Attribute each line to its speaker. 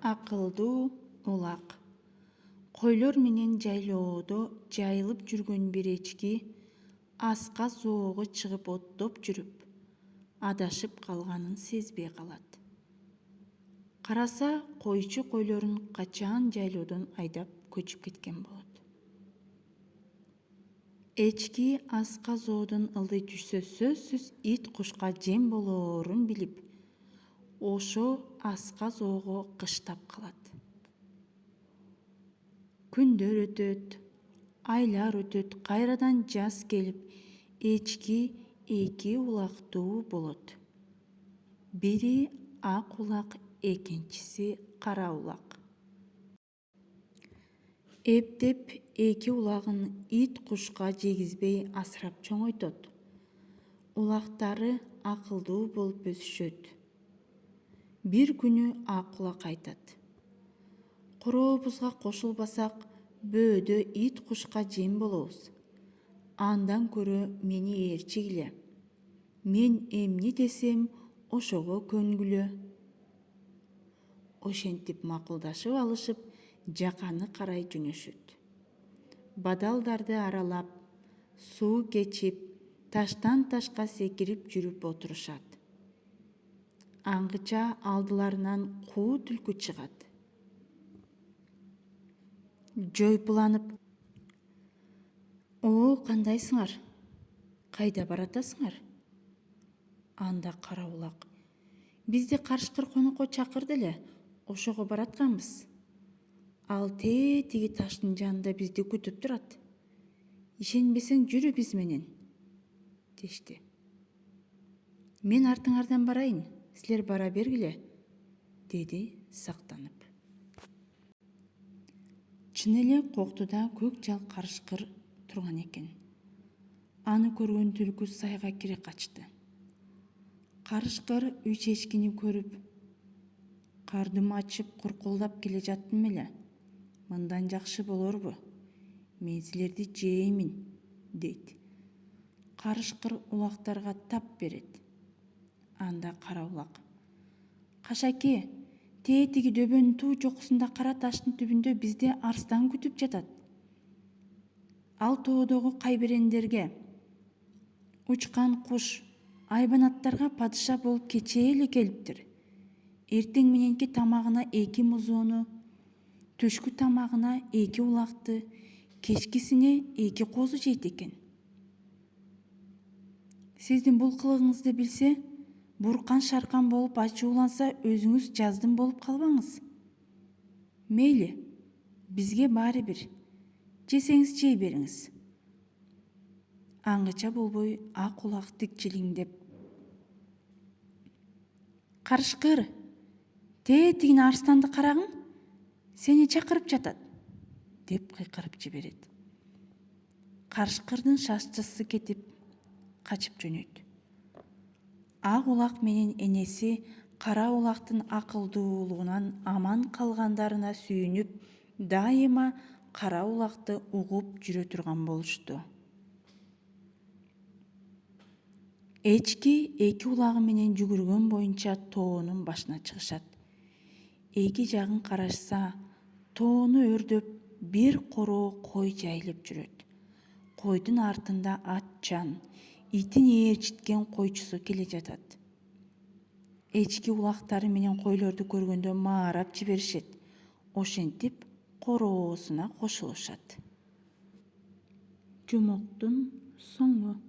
Speaker 1: Акылдуу улак. Койлор менен жайлоодо жайылып жүргөн бир эчки аска соого чыгып оттоп жүрүп, адашып калганын сезбей калат. Караса, койчу койлорун качан жайлоодон айдап көчүп кеткен болот. Эчки аска соодун ылдый түшсө сөзсүз ит кушка жем болоорун билип, ошо аска соого кыштап калат. Күндөр өтөт, айлар өтөт, кайрадан жаз келип, эчки эки улактуу болот. Бири ак улак, экинчиси кара улак. Эптеп эки улагын ит кушка жегизбей асырап чоңойтот. Улактары акылдуу болуп өсүшөт. Бир күнү ак улак айтат: "Корообузга кошулбасак, бөөдө ит кушка жем болобуз. Андан көрө мени ээрчигиле. Мен эмне десем, ошого көнгүлө." Ошентип макулдашып алышып, жаканы карай жөнөшөт. Бадалдарды аралап, суу кечип, таштан ташка секирип жүрүп отурушат. Аңгыча алдыларынан куу түлкү чыгат. Жойпуланып: "О, кандайсыңар? Кайда баратасыңар?" Анда кара улак: "Бизди карышкыр конокко чакырды эле, ошого баратканбыз. Ал тиги таштын жанында бизди күтүп турат. Ишенбесең жүрү биз менен" дешти. "Мен артыңардан барайын, силер бара бергиле" деди сактанып. Чын эле коктуда көк жал карышкыр турган экен. Аны көргөн түлкү сайга кире качты. Карышкыр үч эчкини көрүп: "Кардымы ачып куркулдап келе жаттым эле. Мындан жакшы болорбу? Мен силерди жеймин" дейт. Карышкыр улактарга тап берет. Анда кара улак: "Кашаке, тиги дөбөнүн туу жокусунда кара таштын түбүндө бизди арстан күтүп жатат. Ал тоодогу кайберендерге, учкан куш, айбанаттарга падыша болуп кечээ эле келиптир. Эртең мененки тамагына 2 музоону, түшкү тамагына 2 улакты, кечкисине 2 козу жейт экен. Сиздин бул кылыгыңызды билсе, буркан шаркан болуп ачууланса, өзүңүз жаздым болуп калбаңыз. Мейли, бизге баары бир. Жесеңиз жей бериңиз." Аңгыча болбой ак улак тикчилиңдеп: "Карышкыр, тигини арстанды карагың, сени чакырып жатат" деп кыйкырып жиберет. Карышкырдын шашчысы кетип, качып жөнөйт. Ак улак менен энеси кара улактын акылдуулугунан аман калгандарына сүйүнүп, дайыма кара улакты угуп жүрө турган болушту. Эчки эки улагы менен жүгүргөн боюнча тоонун башына чыгышат. Эки жагын карашса, тоону өрдөп бир короо кой жайылып жүрөт. Койдун артында атчан, итин ээрчиткен койчусу келе жатат. Эчки улактары менен койлорду көргөндө маарап жиберишет. Ошентип короосуна кошулушат. Жумоктун соңу.